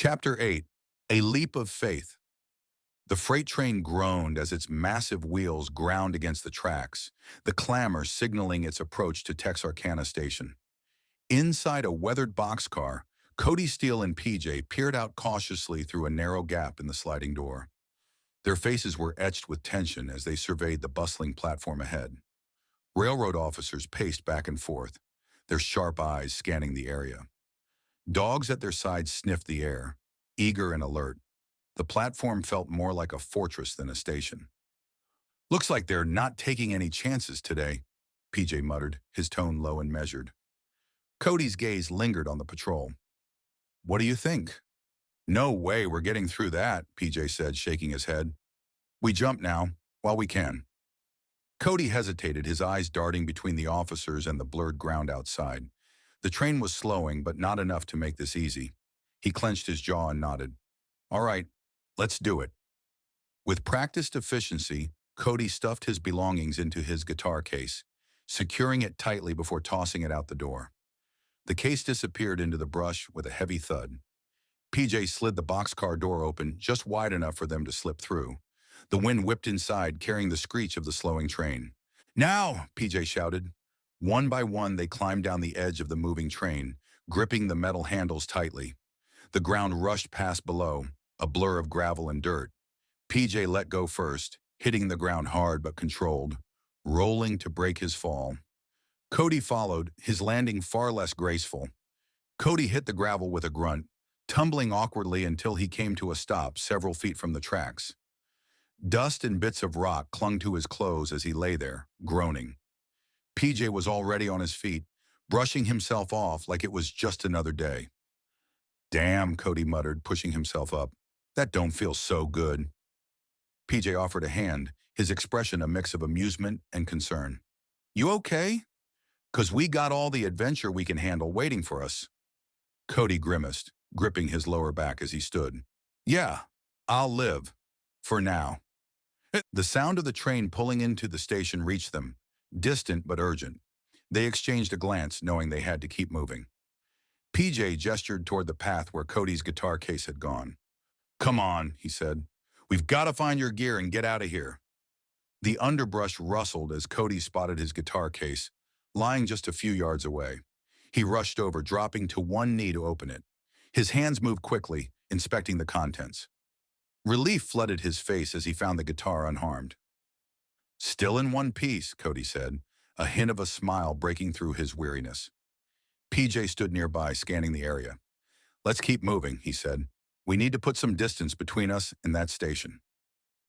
Chapter 8. A Leap of Faith. The freight train groaned as its massive wheels ground against the tracks, the clamor signaling its approach to Texarkana Station. Inside a weathered boxcar, Cody Steele and PJ peered out cautiously through a narrow gap in the sliding door. Their faces were etched with tension as they surveyed the bustling platform ahead. Railroad officers paced back and forth, their sharp eyes scanning the area. Dogs at their sides sniffed the air, eager and alert. The platform felt more like a fortress than a station. "Looks like they're not taking any chances today," PJ muttered, his tone low and measured. Cody's gaze lingered on the patrol. "What do you think?" "No way we're getting through that," PJ said, shaking his head. "We jump now, while we can." Cody hesitated, his eyes darting between the officers and the blurred ground outside. The train was slowing, but not enough to make this easy. He clenched his jaw and nodded. "All right, let's do it." With practiced efficiency, Cody stuffed his belongings into his guitar case, securing it tightly before tossing it out the door. The case disappeared into the brush with a heavy thud. PJ slid the boxcar door open just wide enough for them to slip through. The wind whipped inside, carrying the screech of the slowing train. "Now!" PJ shouted. One by one, they climbed down the edge of the moving train, gripping the metal handles tightly. The ground rushed past below, a blur of gravel and dirt. PJ let go first, hitting the ground hard but controlled, rolling to break his fall. Cody followed, his landing far less graceful. Cody hit the gravel with a grunt, tumbling awkwardly until he came to a stop several feet from the tracks. Dust and bits of rock clung to his clothes as he lay there, groaning. PJ was already on his feet, brushing himself off like it was just another day. "Damn," Cody muttered, pushing himself up. "That don't feel so good." PJ offered a hand, his expression a mix of amusement and concern. "You okay? 'Cause we got all the adventure we can handle waiting for us." Cody grimaced, gripping his lower back as he stood. "Yeah, I'll live. For now." The sound of the train pulling into the station reached them, distant but urgent. They exchanged a glance, knowing they had to keep moving. PJ gestured toward the path where Cody's guitar case had gone. "Come on," he said. "We've got to find your gear and get out of here." The underbrush rustled as Cody spotted his guitar case, lying just a few yards away. He rushed over, dropping to one knee to open it. His hands moved quickly, inspecting the contents. Relief flooded his face as he found the guitar unharmed. "Still in one piece," Cody said, a hint of a smile breaking through his weariness. PJ stood nearby, scanning the area. "Let's keep moving," he said. "We need to put some distance between us and that station."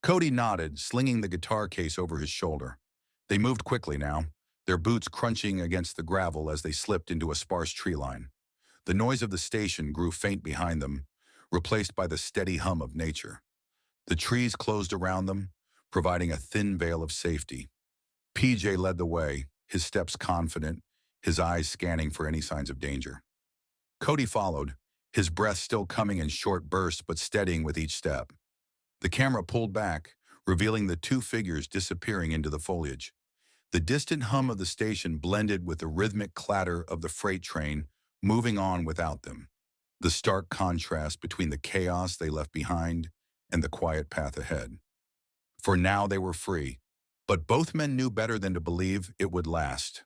Cody nodded, slinging the guitar case over his shoulder. They moved quickly now, their boots crunching against the gravel as they slipped into a sparse tree line. The noise of the station grew faint behind them, replaced by the steady hum of nature. The trees closed around them, providing a thin veil of safety. PJ led the way, his steps confident, his eyes scanning for any signs of danger. Cody followed, his breath still coming in short bursts but steadying with each step. The camera pulled back, revealing the two figures disappearing into the foliage. The distant hum of the station blended with the rhythmic clatter of the freight train, moving on without them. The stark contrast between the chaos they left behind and the quiet path ahead. For now they were free, but both men knew better than to believe it would last.